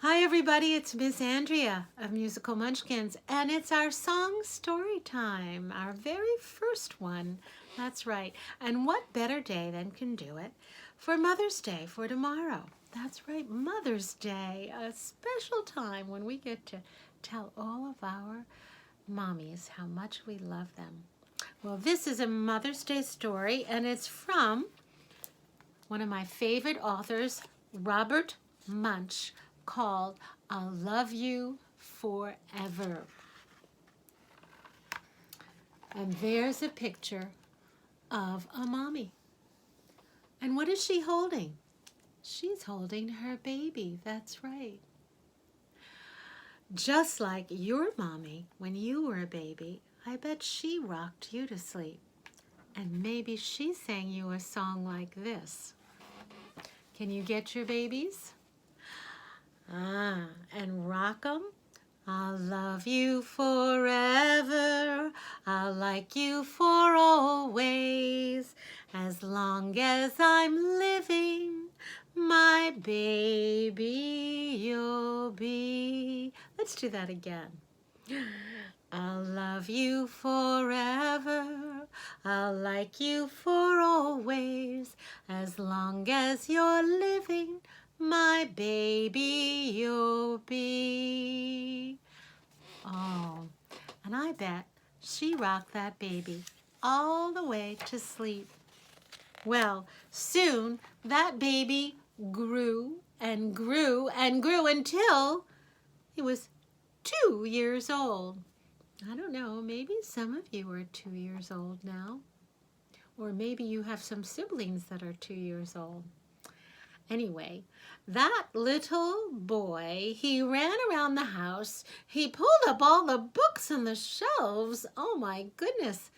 Hi everybody, it's Miss Andrea of Musical Munchkins, and it's our song story time, our very first one. That's right. And what better day than can do it for Mother's Day, for tomorrow. That's right, Mother's Day, a special time when we get to tell all of our mommies how much we love them. Well, this is a Mother's Day story, and it's from one of my favorite authors, Robert Munsch, called I'll Love You Forever. And there's a picture of a mommy. And what is she holding? She's holding her baby, that's right. Just like your mommy when you were a baby, I bet she rocked you to sleep. And maybe she sang you a song like this. Can you get your babies? And rock 'em. I'll love you forever. I'll like you for always. As long as I'm living, my baby you'll be. Let's do that again. I'll love you forever. I'll like you for always. As long as you're living, my baby you'll be. Oh, and I bet she rocked that baby all the way to sleep. Well, soon that baby grew and grew and grew until he was 2 years old. I don't know, maybe some of you are 2 years old now. Or maybe you have some siblings that are 2 years old. Anyway, that little boy, he ran around the house. He pulled up all the books on the shelves. Oh my goodness.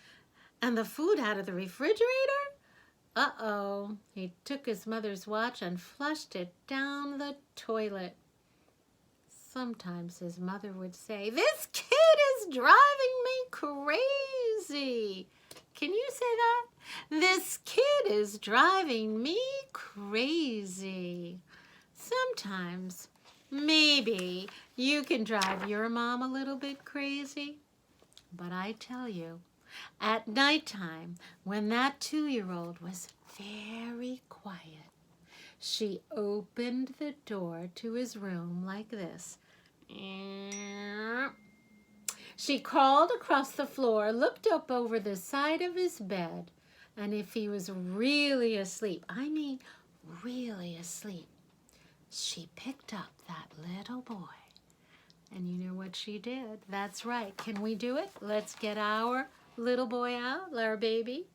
And the food out of the refrigerator? Uh-oh. He took his mother's watch and flushed it down the toilet. Sometimes his mother would say, "This kid is driving me crazy." Can you say that? This kid is driving me crazy. Sometimes, maybe you can drive your mom a little bit crazy. But I tell you, at nighttime, when that 2-year-old was very quiet, she opened the door to his room like this. She crawled across the floor, looked up over the side of his bed, and if he was really asleep, I mean really asleep, she picked up that little boy. And you know what she did? That's right. Can we do it? Let's get our little boy out, our baby.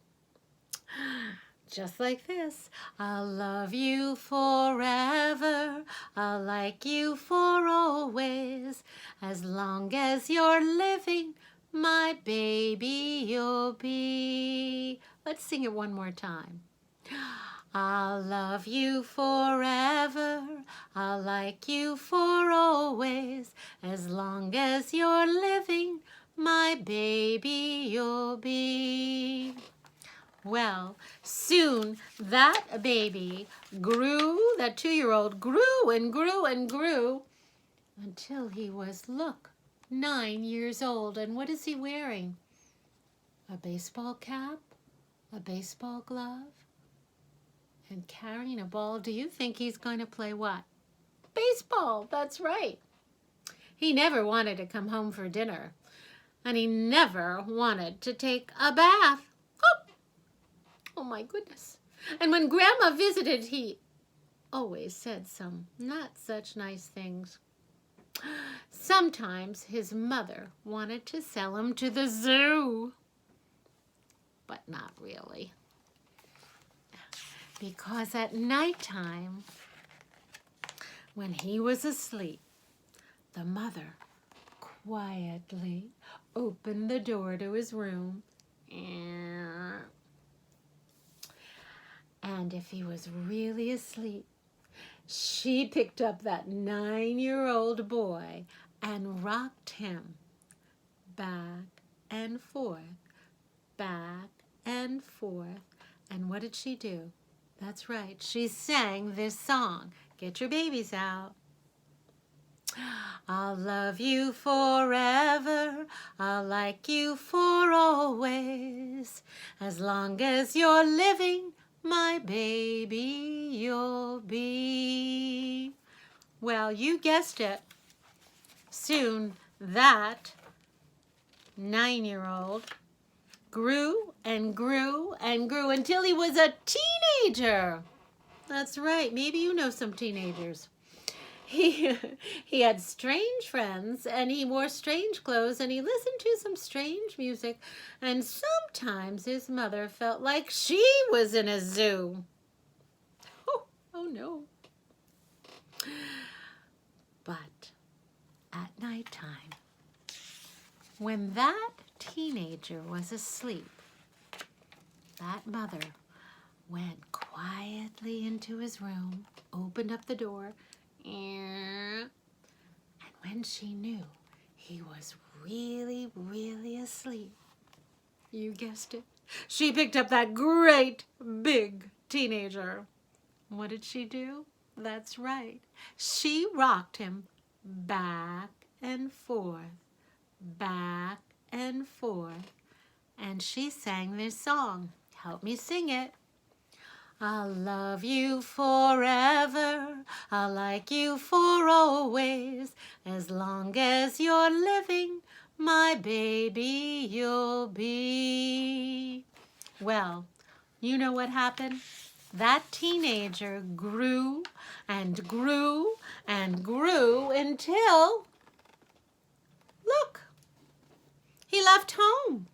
Just like this. I'll love you forever. I'll like you for always. As long as you're living, my baby you'll be. Let's sing it one more time. I'll love you forever. I'll like you for always. As long as you're living, my baby you'll be. Well, soon that baby grew, that 2-year-old grew and grew and grew until he was, look, 9 years old. And what is he wearing? A baseball cap, a baseball glove, and carrying a ball. Do you think he's going to play what? Baseball, that's right. He never wanted to come home for dinner, and he never wanted to take a bath. Oh my goodness. And when Grandma visited, he always said some not such nice things. Sometimes his mother wanted to sell him to the zoo, but not really. Because at nighttime, when he was asleep, the mother quietly opened the door to his room. And if he was really asleep, she picked up that 9-year-old boy and rocked him back and forth, back and forth. And what did she do? That's right, she sang this song. Get your babies out. I'll love you forever, I'll like you for always. As long as you're living, my baby you'll be. Well, you guessed it. Soon that 9-year-old grew and grew and grew until he was a teenager. That's right. Maybe you know some teenagers. He had strange friends, and he wore strange clothes, and he listened to some strange music, and sometimes his mother felt like she was in a zoo. Oh no. But at nighttime, when that teenager was asleep, that mother went quietly into his room, opened up the door, and when she knew he was really, really asleep, you guessed it, she picked up that great big teenager. What did she do? That's right. She rocked him back and forth, and she sang this song. Help me sing it. I'll love you forever, I'll like you for always. As long as you're living, my baby you'll be. Well, you know what happened? That teenager grew and grew and grew until, look, he left home.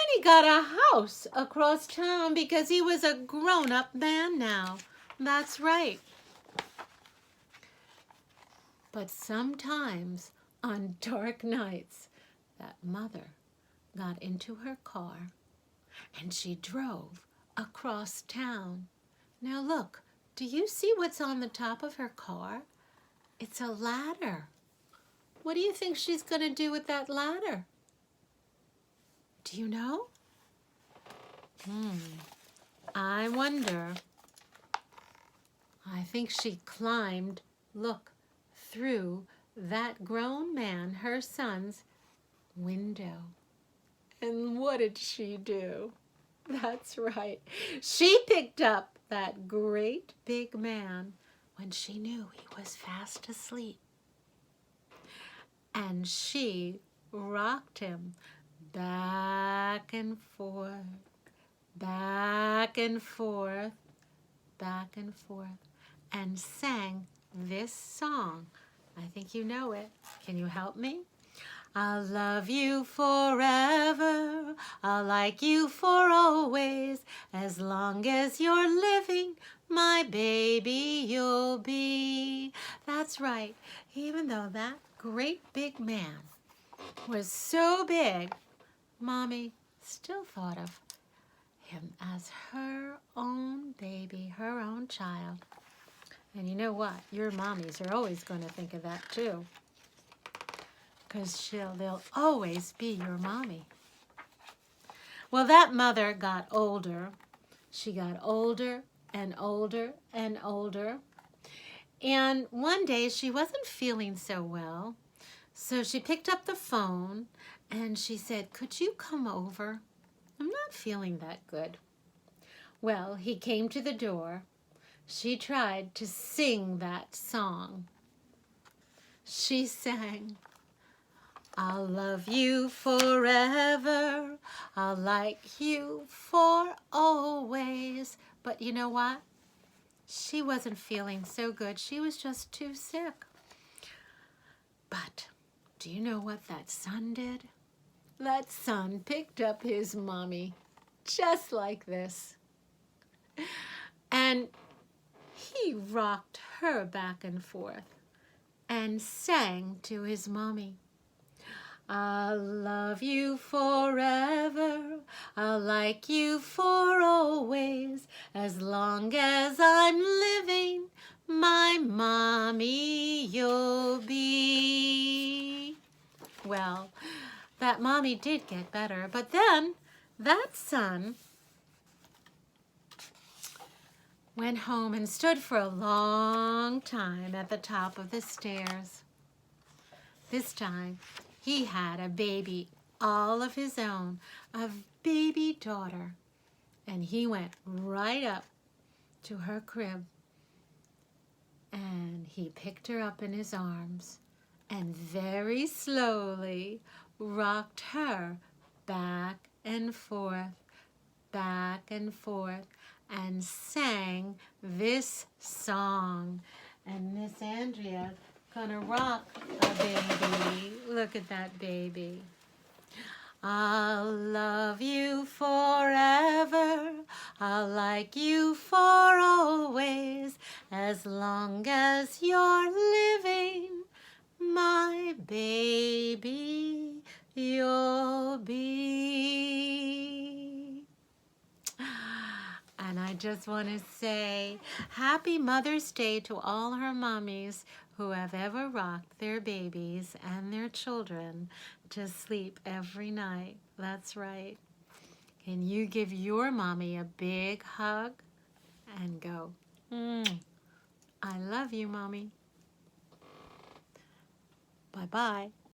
And he got a house across town because he was a grown-up man now. That's right. But sometimes on dark nights, that mother got into her car and she drove across town. Now look, do you see what's on the top of her car? It's a ladder. What do you think she's going to do with that ladder? Do you know? I wonder. I think she climbed, look, through that grown man, her son's window. And what did she do? That's right. She picked up that great big man when she knew he was fast asleep. And she rocked him back and forth, back and forth, back and forth, and sang this song. I think you know it. Can you help me? I'll love you forever, I'll like you for always. As long as you're living, my baby you'll be. That's right. Even though that great big man was so big, Mommy still thought of him as her own baby, her own child. And you know what? Your mommies are always going to think of that too. Because they'll always be your mommy. Well, that mother got older. She got older and older and older. And one day she wasn't feeling so well. So she picked up the phone and she said, "Could you come over? I'm not feeling that good." Well, he came to the door. She tried to sing that song. She sang, "I'll love you forever, I'll like you for always." But you know what? She wasn't feeling so good. She was just too sick. But do you know what that son did? That son picked up his mommy just like this. And he rocked her back and forth and sang to his mommy. I'll love you forever, I'll like you for always. As long as I'm living, my mommy you'll be. Well, that mommy did get better, but then that son went home and stood for a long time at the top of the stairs. This time, he had a baby all of his own, a baby daughter, and he went right up to her crib, and he picked her up in his arms and very slowly rocked her back and forth, and sang this song. And Miss Andrea gonna rock a baby. Look at that baby. I'll love you forever, I'll like you for always, as long as you're living, my baby you'll be. And I just want to say Happy Mother's Day to all her mommies who have ever rocked their babies and their children to sleep every night. That's right. Can you give your mommy a big hug and go, I love you, Mommy. Bye-bye.